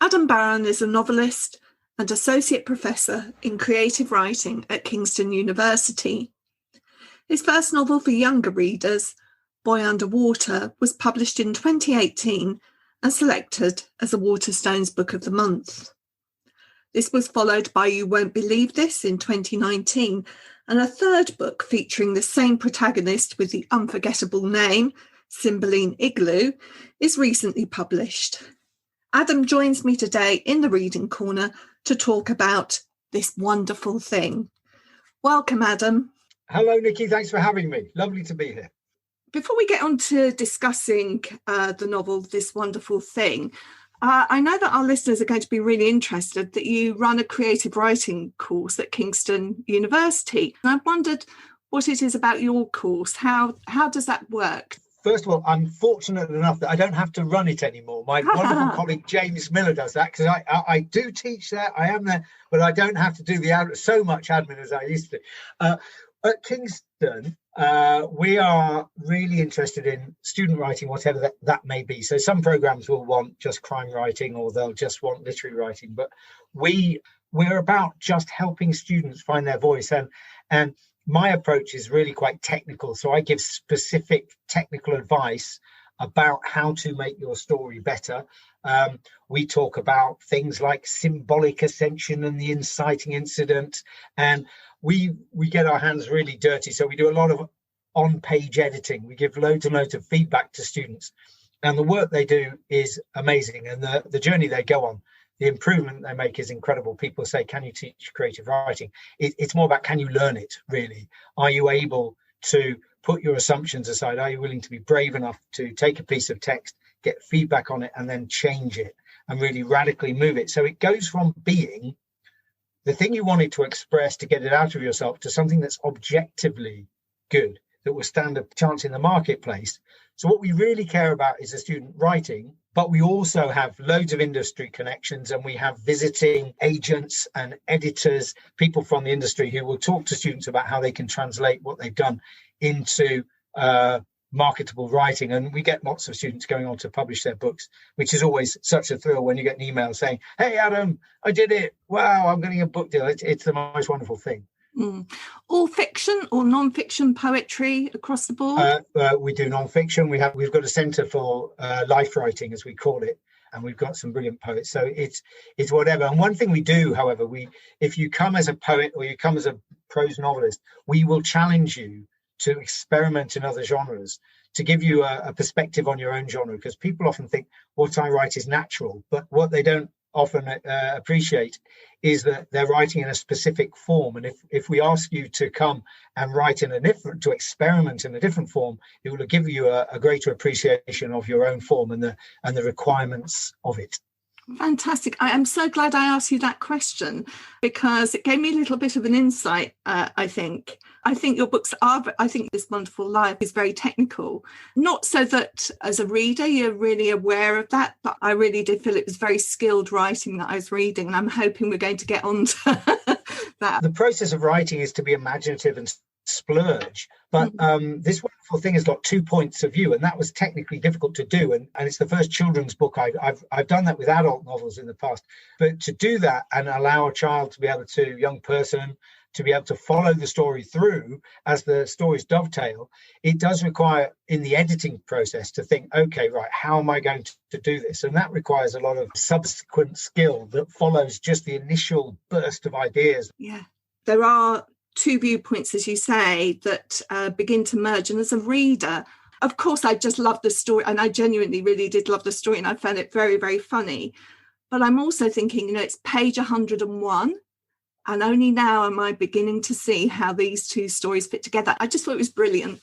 Adam Barron is a novelist and Associate Professor in Creative Writing at Kingston University. His first novel for younger readers, Boy Underwater, was published in 2018 and selected as a Waterstones Book of the Month. This was followed by You Won't Believe This in 2019, and a third book featuring the same protagonist with the unforgettable name, Cymbeline Igloo, is recently published. Adam joins me today in the Reading Corner to talk about this wonderful thing. Welcome, Adam. Hello, Nikki. Thanks for having me. Lovely to be here. Before we get on to discussing the novel, This Wonderful Thing, I know that our listeners are going to be really interested that you run a creative writing course at Kingston University. And I've wondered what it is about your course. How does that work? First of all, I'm fortunate enough that I don't have to run it anymore. My wonderful colleague James Miller does that because I do teach there. I am there, but I don't have to do so much admin as I used to. At Kingston, we are really interested in student writing, whatever that may be. So some programs will want just crime writing or they'll just want literary writing. But we're about just helping students find their voice. And my approach is really quite technical. So I give specific technical advice about how to make your story better. We talk about things like symbolic ascension and the inciting incident. And we get our hands really dirty. So we do a lot of on-page editing. We give loads and loads of feedback to students. And the work they do is amazing. And the journey they go on, the improvement they make is incredible. People say, can you teach creative writing? It's more about, can you learn it, really? Are you able to put your assumptions aside? Are you willing to be brave enough to take a piece of text, get feedback on it, and then change it and really radically move it? So it goes from being the thing you wanted to express to get it out of yourself to something that's objectively good, that will stand a chance in the marketplace. So what we really care about is the student writing, but we also have loads of industry connections, and we have visiting agents and editors, people from the industry who will talk to students about how they can translate what they've done into marketable writing. And we get lots of students going on to publish their books, which is always such a thrill when you get an email saying, hey, Adam, I did it. Wow, I'm getting a book deal. It's the most wonderful thing. All fiction or non-fiction poetry across the board? We do non-fiction. We've got a centre for life writing, as we call it, and we've got some brilliant poets. So it's whatever. And one thing we do, however, if you come as a poet or you come as a prose novelist, we will challenge you to experiment in other genres, to give you a perspective on your own genre, because people often think what I write is natural, but what they don't often appreciate is that they're writing in a specific form. And if we ask you to come and write to experiment in a different form, it will give you a greater appreciation of your own form and the requirements of it. Fantastic. I am so glad I asked you that question because it gave me a little bit of an insight, I think. I think your books I think This Wonderful Life is very technical. Not so that as a reader you're really aware of that, but I really did feel it was very skilled writing that I was reading, and I'm hoping we're going to get on to that. The process of writing is to be imaginative and splurge, but This Wonderful Thing has got 2 points of view, and that was technically difficult to do, and it's the first children's book. I've done that with adult novels in the past, but to do that and allow a child to be able to, young person, to be able to follow the story through as the stories dovetail, it does require in the editing process to think, okay, right, how am I going to do this? And that requires a lot of subsequent skill that follows just the initial burst of ideas. Yeah, there are two viewpoints, as you say, that begin to merge. And as a reader, of course, I just love the story, and I genuinely really did love the story, and I found it very, very funny. But I'm also thinking, it's page 101, and only now am I beginning to see how these two stories fit together. I just thought it was brilliant.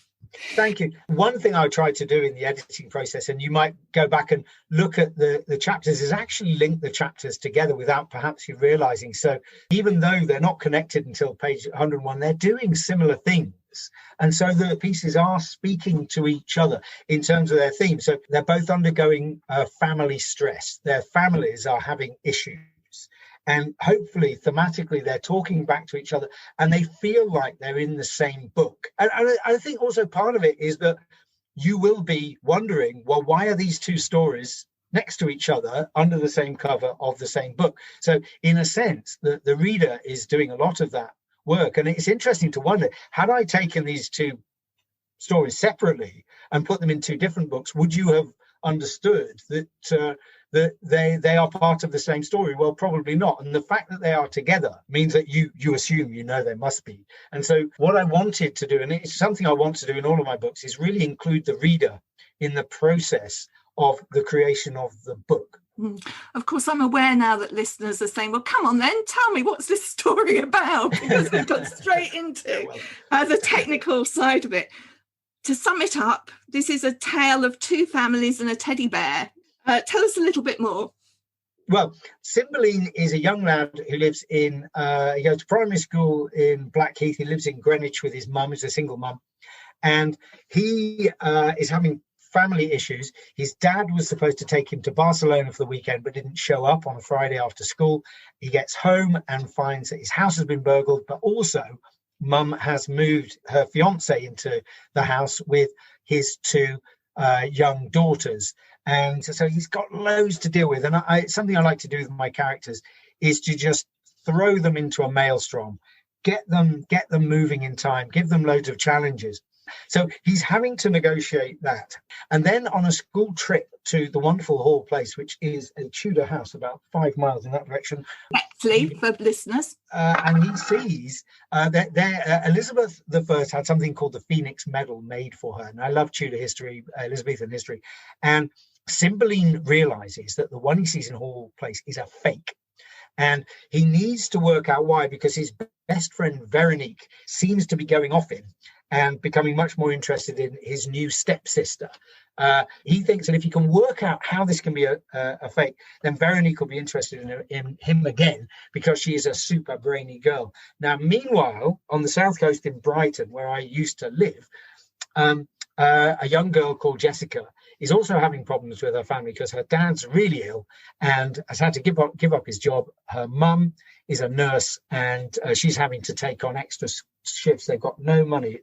Thank you. One thing I tried to do in the editing process, and you might go back and look at the chapters, is actually link the chapters together without perhaps you realizing. So even though they're not connected until page 101, they're doing similar things. And so the pieces are speaking to each other in terms of their theme. So they're both undergoing family stress. Their families are having issues. And hopefully, thematically, they're talking back to each other and they feel like they're in the same book. And I think also part of it is that you will be wondering, well, why are these two stories next to each other under the same cover of the same book. So in a sense, the reader is doing a lot of that work. And it's interesting to wonder, had I taken these two stories separately and put them in two different books, would you have understood that they are part of the same story? Well, probably not. And the fact that they are together means that you assume they must be. And so what I wanted to do, and it's something I want to do in all of my books, is really include the reader in the process of the creation of the book. Of course, I'm aware now that listeners are saying, well, come on then, tell me, what's this story about? Because we've got straight into the technical side of it. To sum it up, this is a tale of two families and a teddy bear. Tell us a little bit more. Well, Cymbeline is a young lad who lives he goes to primary school in Blackheath. He lives in Greenwich with his mum, he's a single mum. And he is having family issues. His dad was supposed to take him to Barcelona for the weekend, but didn't show up on a Friday after school. He gets home and finds that his house has been burgled, but also mum has moved her fiance into the house with his two young daughters. And so he's got loads to deal with. And something I like to do with my characters is to just throw them into a maelstrom, get them moving in time, give them loads of challenges. So he's having to negotiate that. And then on a school trip to the wonderful Hall Place, which is a Tudor house about 5 miles in that direction. Actually, for listeners. And he sees that Elizabeth I had something called the Phoenix Medal made for her. And I love Tudor history, Elizabethan history. And Cymbeline realizes that the one he sees in Hall Place is a fake. And he needs to work out why, because his best friend Veronique seems to be going off him and becoming much more interested in his new stepsister. He thinks that if he can work out how this can be a fake, then Veronique will be interested in him again, because she is a super brainy girl. Now, meanwhile, on the south coast in Brighton, where I used to live, a young girl called Jessica is also having problems with her family because her dad's really ill and has had to give up his job. Her mum is a nurse and she's having to take on extra shifts. They've got no money.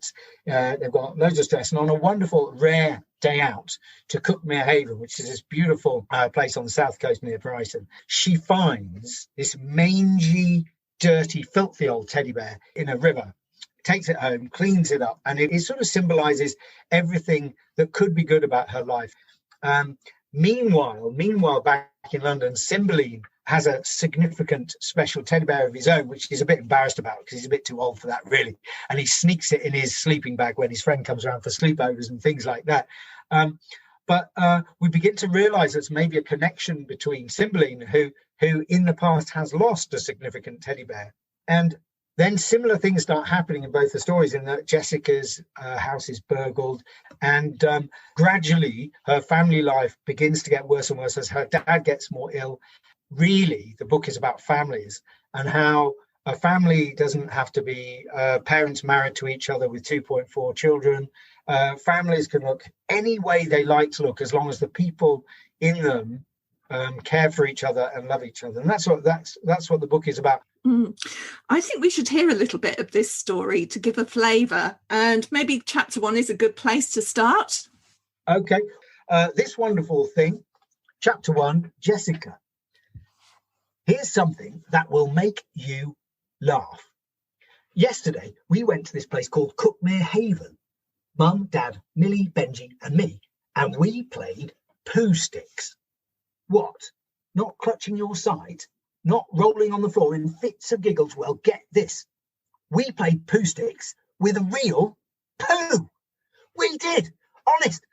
They've got loads of stress. And on a wonderful, rare day out to Cookmere Haven, which is this beautiful place on the south coast near Brighton, she finds this mangy, dirty, filthy old teddy bear in a river, takes it home, cleans it up, and it sort of symbolizes everything that could be good about her life. Meanwhile, back in London, Cymbeline has a significant special teddy bear of his own, which he's a bit embarrassed about because he's a bit too old for that, really. And he sneaks it in his sleeping bag when his friend comes around for sleepovers and things like that. But we begin to realize there's maybe a connection between Cymbeline, who in the past has lost a significant teddy bear, and then similar things start happening in both the stories, in that Jessica's house is burgled, and gradually her family life begins to get worse and worse as her dad gets more ill. Really, the book is about families and how a family doesn't have to be parents married to each other with 2.4 children. Families can look any way they like to look, as long as the people in them care for each other and love each other. And that's what the book is about. I think we should hear a little bit of this story to give a flavour, and maybe chapter 1 is a good place to start. Okay. This wonderful thing, chapter 1, Jessica. Here's something that will make you laugh. Yesterday, we went to this place called Cookmere Haven. Mum, Dad, Millie, Benji and me, and we played poo sticks. What? Not clutching your sides? Not rolling on the floor in fits of giggles? Well, get this. We played poo sticks with a real poo. We did. Honest.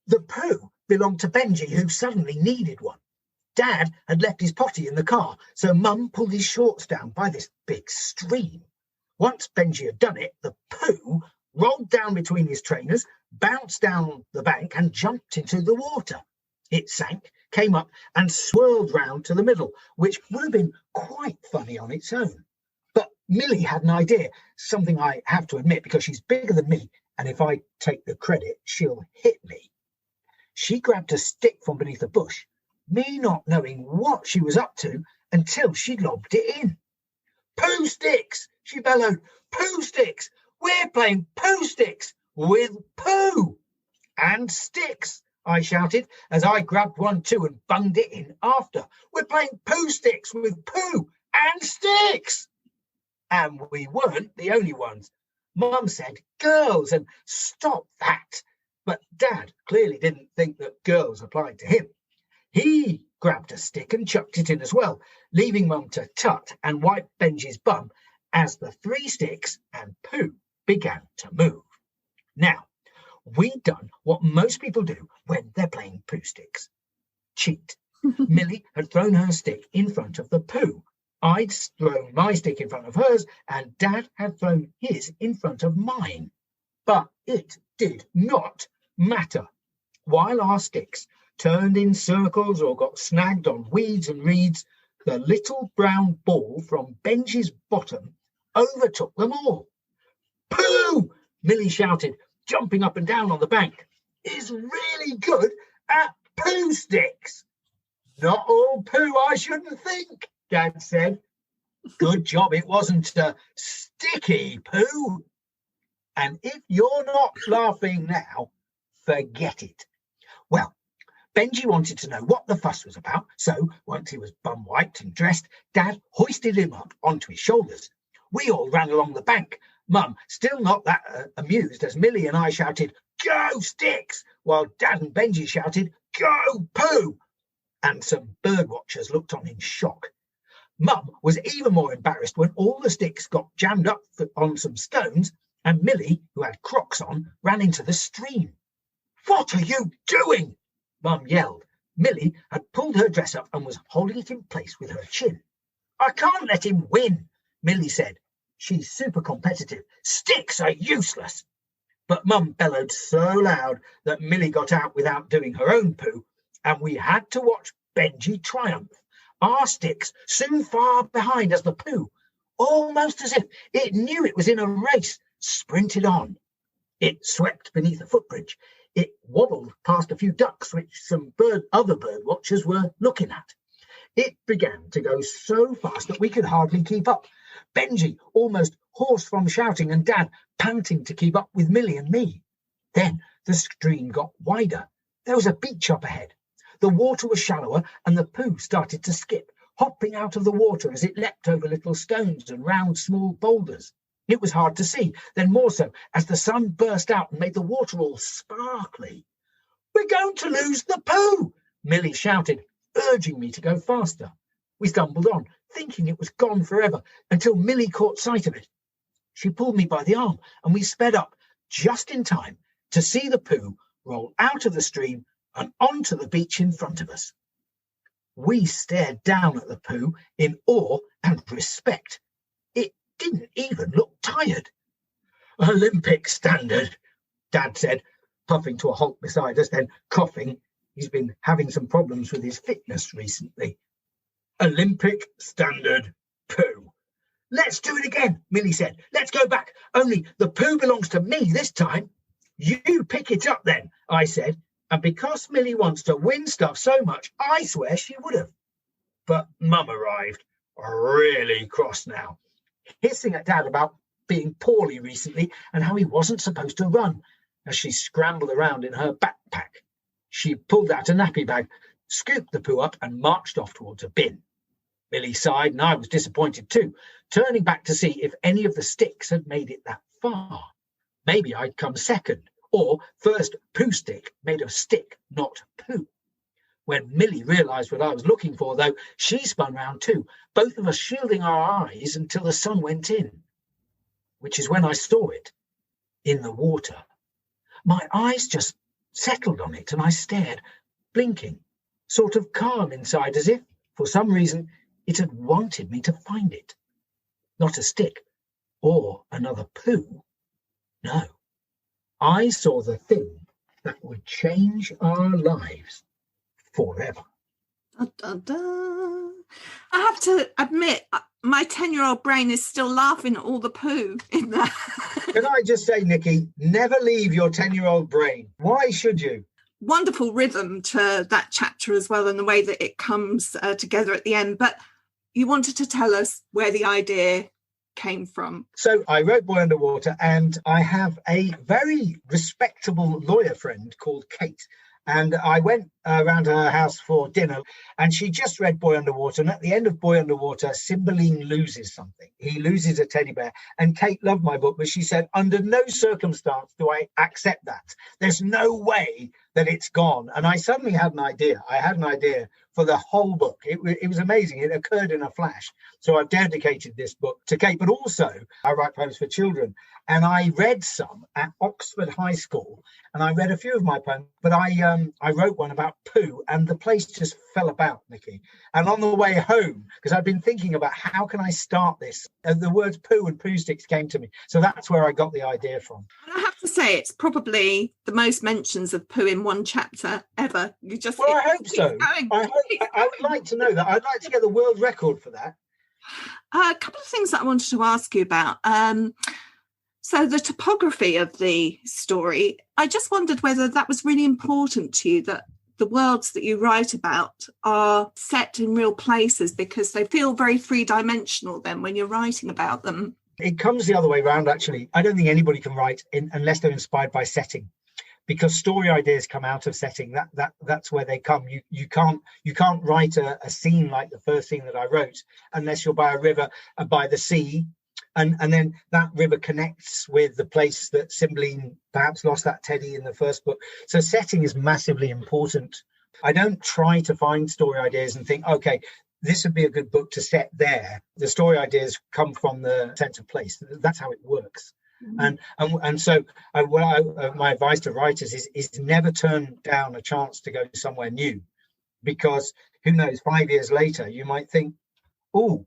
The poo belonged to Benji, who suddenly needed one. Dad had left his potty in the car, so Mum pulled his shorts down by this big stream. Once Benji had done it, the poo rolled down between his trainers, bounced down the bank and jumped into the water. It sank, came up and swirled round to the middle, which would have been quite funny on its own. But Millie had an idea, something I have to admit because she's bigger than me, and if I take the credit, she'll hit me. She grabbed a stick from beneath a bush, me not knowing what she was up to until she lobbed it in. Poo sticks, she bellowed. Poo sticks. We're playing poo sticks with poo and sticks, I shouted as I grabbed one too and bunged it in after. We're playing poo sticks with poo and sticks. And we weren't the only ones. Mum said, girls, and stop that. But Dad clearly didn't think that girls applied to him. He grabbed a stick and chucked it in as well, leaving Mum to tut and wipe Benji's bum as the 3 sticks and poo began to move. Now, we'd done what most people do when they're playing poo sticks. Cheat. Millie had thrown her stick in front of the poo. I'd thrown my stick in front of hers, and Dad had thrown his in front of mine. But it did not matter. While our sticks turned in circles or got snagged on weeds and reeds, the little brown ball from Benji's bottom overtook them all. Pooh! Millie shouted, jumping up and down on the bank. Is really good at poo sticks. Not all poo, I shouldn't think, Dad said. Good job it wasn't a sticky poo. And if you're not laughing now, forget it. Well, Benji wanted to know what the fuss was about, so once he was bum wiped and dressed, Dad hoisted him up onto his shoulders. We all ran along the bank, Mum still not that amused as Millie and I shouted, "Go sticks!" while Dad and Benji shouted, "Go poo!" And some bird watchers looked on in shock. Mum was even more embarrassed when all the sticks got jammed up on some stones and Millie, who had Crocs on, ran into the stream. "What are you doing?" Mum yelled. Millie had pulled her dress up and was holding it in place with her chin. "I can't let him win," Millie said. She's super competitive. "Sticks are useless." But Mum bellowed so loud that Millie got out without doing her own poo, and we had to watch Benji triumph. Our sticks soon far behind as the poo, almost as if it knew it was in a race, sprinted on. It swept beneath a footbridge. It wobbled past a few ducks which some other bird watchers were looking at. It began to go so fast that we could hardly keep up. Benji almost hoarse from shouting and Dad panting to keep up with Millie and me. Then the stream got wider. There was a beach up ahead. The water was shallower and the poo started to skip, hopping out of the water as it leapt over little stones and round small boulders. It was hard to see, then more so as the sun burst out and made the water all sparkly. "We're going to lose the poo," Millie shouted, urging me to go faster. We stumbled on, thinking it was gone forever, until Millie caught sight of it. She pulled me by the arm and we sped up just in time to see the poo roll out of the stream and onto the beach in front of us. We stared down at the poo in awe and respect. It didn't even look tired. "Olympic standard," Dad said, puffing to a halt beside us, then coughing. He's been having some problems with his fitness recently. "Olympic standard poo." "Let's do it again," Millie said. "Let's go back, only the poo belongs to me this time." "You pick it up then," I said, and because Millie wants to win stuff so much, I swear she would have. But Mum arrived, really cross now, hissing at Dad about being poorly recently and how he wasn't supposed to run, as she scrambled around in her backpack. She pulled out a nappy bag, scooped the poo up and marched off towards a bin. Millie sighed and I was disappointed too, turning back to see if any of the sticks had made it that far. Maybe I'd come second, or first poo stick made of stick, not poo. When Millie realised what I was looking for, though, she spun round too, both of us shielding our eyes until the sun went in, which is when I saw it, in the water. My eyes just settled on it and I stared, blinking, sort of calm inside, as if, for some reason, it had wanted me to find it. Not a stick or another poo. No. I saw the thing that would change our lives forever. Da, da, da. I have to admit, my 10-year-old brain is still laughing at all the poo in there. Can I just say, Nikki, never leave your 10-year-old brain. Why should you? Wonderful rhythm to that chapter as well, and the way that it comes together at the end. But you wanted to tell us where the idea came from. So I wrote Boy Underwater, and I have a very respectable lawyer friend called Kate, And I went around to her house for dinner, and she just read Boy Underwater. And at the end of Boy Underwater, Cymbeline loses something. He loses a teddy bear. And Kate loved my book, but she said, under no circumstance do I accept that. There's no way that it's gone. And I suddenly had an idea. I had an idea for the whole book. It was amazing. It occurred in a flash. So I've dedicated this book to Kate, but also I write poems for children. And I read some at Oxford High School, and I read a few of my poems, but I wrote one about poo, and the place just fell about, Nikki. And on the way home, because I've been thinking about how can I start this, and the words poo and poo sticks came to me. So that's where I got the idea from. I have to say, it's probably the most mentions of poo in one chapter ever. You just well, I hope so. I would like to know that. I'd like to get the world record for that. A couple of things that I wanted to ask you about. So the topography of the story, I just wondered whether that was really important to you, that the worlds that you write about are set in real places, because they feel very three-dimensional then when you're writing about them. It comes the other way around, actually. I don't think anybody can write unless they're inspired by setting, because story ideas come out of setting. That's where they come. You can't write a scene like the first scene that I wrote unless you're by a river and by the sea. And then that river connects with the place that Cymbeline perhaps lost that teddy in the first book. So setting is massively important. I don't try to find story ideas and think, okay, this would be a good book to set there. The story ideas come from the sense of place. That's how it works. Mm-hmm. And so my advice to writers is never turn down a chance to go somewhere new, because who knows, 5 years later, you might think, oh,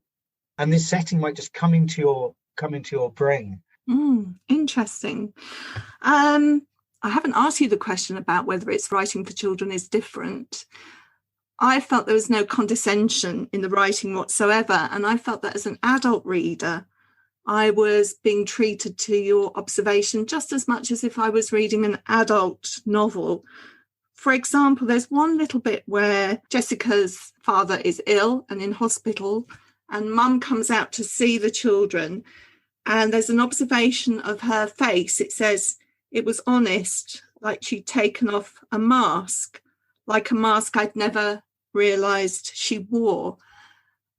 and this setting might just come into your brain. Interesting. I haven't asked you the question about whether it's writing for children is different. I felt there was no condescension in the writing whatsoever, and I felt that as an adult reader, I was being treated to your observation just as much as if I was reading an adult novel. For example, there's one little bit where Jessica's father is ill and in hospital, and Mum comes out to see the children, and there's an observation of her face. It says it was honest, like she'd taken off a mask, like a mask I'd never realised she wore.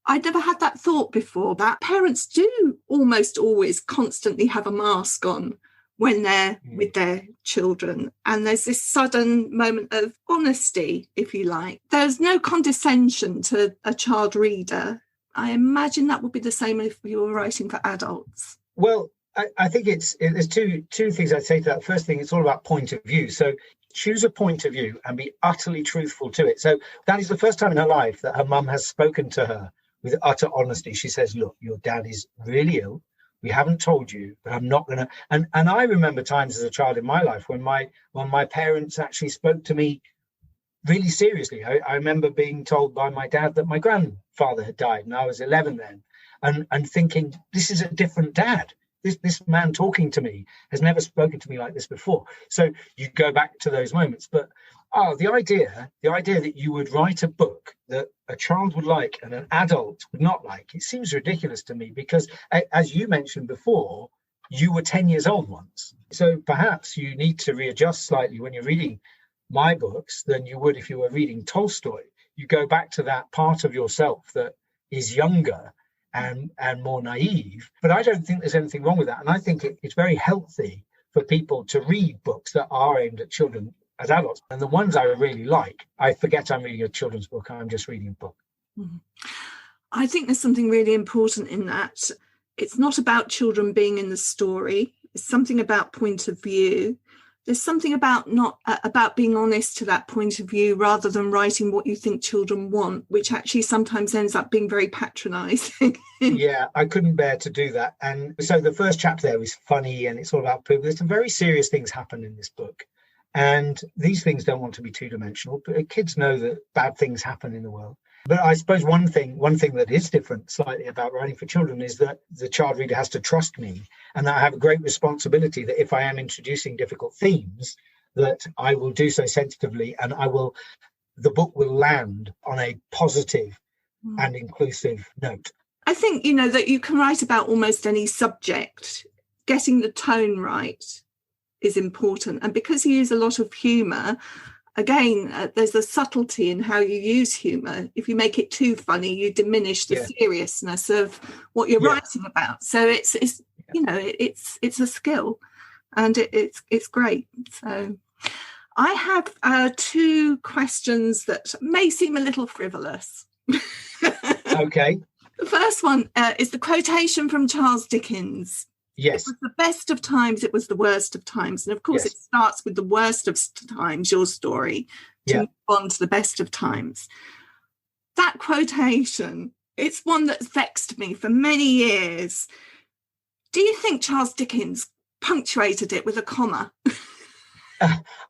I'd never had that thought before, that parents do almost always constantly have a mask on when they're with their children. And there's this sudden moment of honesty, if you like. There's no condescension to a child reader. I imagine that would be the same if you were writing for adults. Well, I think there's two things I'd say to that. First thing, it's all about point of view. So choose a point of view and be utterly truthful to it. So that is the first time in her life that her mum has spoken to her with utter honesty. She says, look, your dad is really ill. We haven't told you, but I'm not going to. And I remember times as a child in my life when my parents actually spoke to me really seriously. I remember being told by my dad that my grandfather had died, and I was 11 then, and thinking, this is a different dad. This man talking to me has never spoken to me like this before. So you go back to those moments. But the idea that you would write a book that a child would like and an adult would not like, it seems ridiculous to me, because as you mentioned before, you were 10 years old once. So perhaps you need to readjust slightly when you're reading my books than you would if you were reading Tolstoy. You go back to that part of yourself that is younger and more naive. But I don't think there's anything wrong with that. And I think it's very healthy for people to read books that are aimed at children as adults. And the ones I really like, I forget I'm reading a children's book, I'm just reading a book. I think there's something really important in that. It's not about children being in the story. It's something about point of view. There's something about about being honest to that point of view rather than writing what you think children want, which actually sometimes ends up being very patronising. Yeah, I couldn't bear to do that. And so the first chapter there is funny and it's all about poo. There's some very serious things happen in this book. And these things don't want to be two-dimensional, but kids know that bad things happen in the world. But I suppose one thing that is different slightly about writing for children is that the child reader has to trust me, and that I have a great responsibility that if I am introducing difficult themes, that I will do so sensitively, and the book will land on a positive and inclusive note. I think, that you can write about almost any subject. Getting the tone right is important. And because you use a lot of humour, again, there's a subtlety in how you use humour. If you make it too funny, you diminish the seriousness of what you're writing about. So it's you know, it's a skill, and it's great. So I have 2 questions that may seem a little frivolous. Okay. The first one is the quotation from Charles Dickens. Yes. It was the best of times, it was the worst of times. And of course, it starts with the worst of times, your story, to move on to the best of times. That quotation, it's one that's vexed me for many years. Do you think Charles Dickens punctuated it with a comma?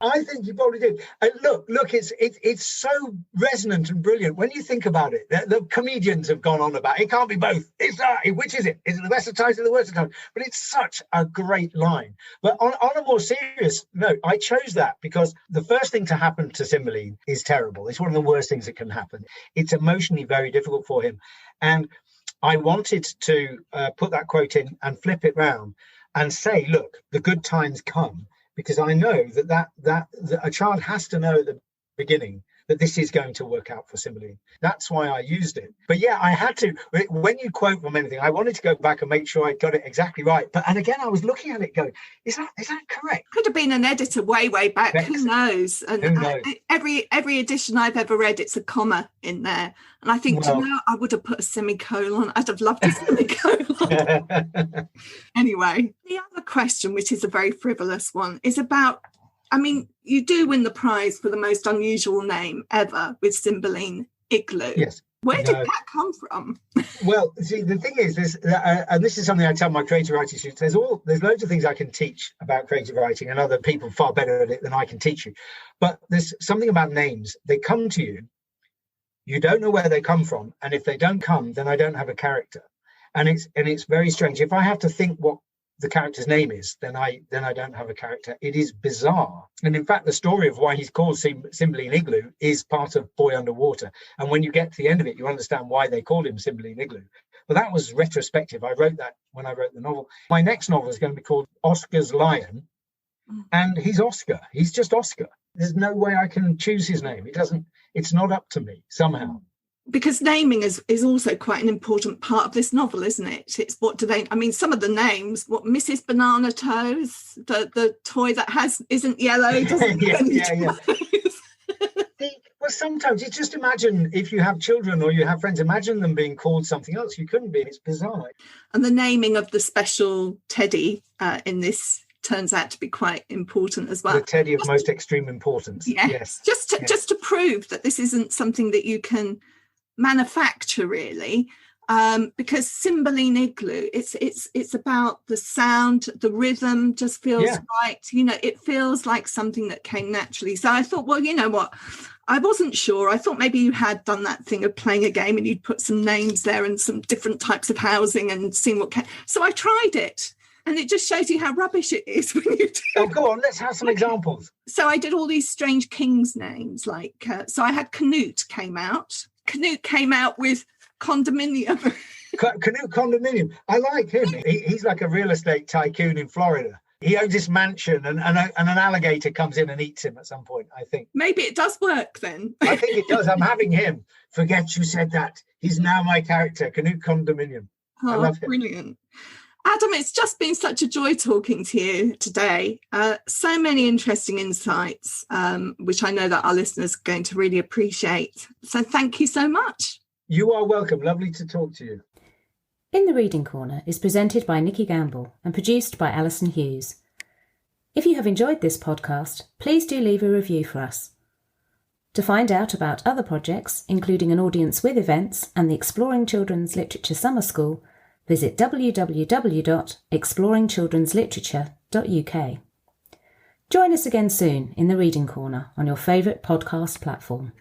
I think you probably did. And look, it's so resonant and brilliant when you think about it. The comedians have gone on about it. It can't be both. It's not. Which is it? Is it the best of times or the worst of times? But it's such a great line. But on a more serious note, I chose that because the first thing to happen to Cymbeline is terrible. It's one of the worst things that can happen. It's emotionally very difficult for him. And I wanted to put that quote in and flip it round and say, look, the good times come. Because I know that a child has to know at the beginning that this is going to work out for Cymbeline. That's why I used it. But yeah, I had to, when you quote from anything, I wanted to go back and make sure I got it exactly right. And again, I was looking at it going, is that correct? Could have been an editor way back. Excellent. Who knows? And Who knows? Every edition I've ever read, it's a comma in there. And I think, I would have put a semicolon. I'd have loved a semicolon. Anyway, the other question, which is a very frivolous one, is about, I mean, you do win the prize for the most unusual name ever with Cymbeline Igloo. Yes. Where did that come from? Well, see, the thing is, and this is something I tell my creative writing students, there's loads of things I can teach about creative writing, and other people far better at it than I can teach you. But there's something about names. They come to you. You don't know where they come from. And if they don't come, then I don't have a character. And it's very strange. If I have to think what the character's name is, then I don't have a character. It is bizarre. And in fact, the story of why he's called Cymbeline Igloo is part of Boy Underwater. And when you get to the end of it, you understand why they called him Cymbeline Igloo. But that was retrospective. I wrote that when I wrote the novel. My next novel is going to be called Oscar's Lion. And he's Oscar. He's just Oscar. There's no way I can choose his name. It's not up to me somehow. Because naming is also quite an important part of this novel, isn't it? It's what do they, I mean, some of the names, what Mrs. Banana Toes, the toy that isn't yellow, doesn't yeah. Well, sometimes you just imagine if you have children or you have friends, imagine them being called something else. You couldn't be. It's bizarre. And the naming of the special teddy in this turns out to be quite important as well. The teddy of most extreme importance. Yes. Just to prove that this isn't something that you can manufacture, really, because Cymbeline Igloo, it's about the sound, the rhythm just feels right. You know, it feels like something that came naturally. So I thought, well, you know what? I wasn't sure. I thought maybe you had done that thing of playing a game and you'd put some names there and some different types of housing and seeing what came. So I tried it. And it just shows you how rubbish it is when you do. Oh, go on, let's have some examples. So I did all these strange kings' names, like, so I had Canute came out. Canute came out with condominium. Canute Condominium. I like him. He's like a real estate tycoon in Florida. He owns this mansion and an alligator comes in and eats him at some point, I think. Maybe it does work then. I think it does. I'm having him. Forget you said that. He's now my character, Canute Condominium. I love him. Brilliant. Adam, it's just been such a joy talking to you today. So many interesting insights, which I know that our listeners are going to really appreciate. So thank you so much. You are welcome. Lovely to talk to you. In the Reading Corner is presented by Nikki Gamble and produced by Alison Hughes. If you have enjoyed this podcast, please do leave a review for us. To find out about other projects, including an audience with events and the Exploring Children's Literature Summer School, visit www.exploringchildrensliterature.uk. Join us again soon in the Reading Corner on your favourite podcast platform.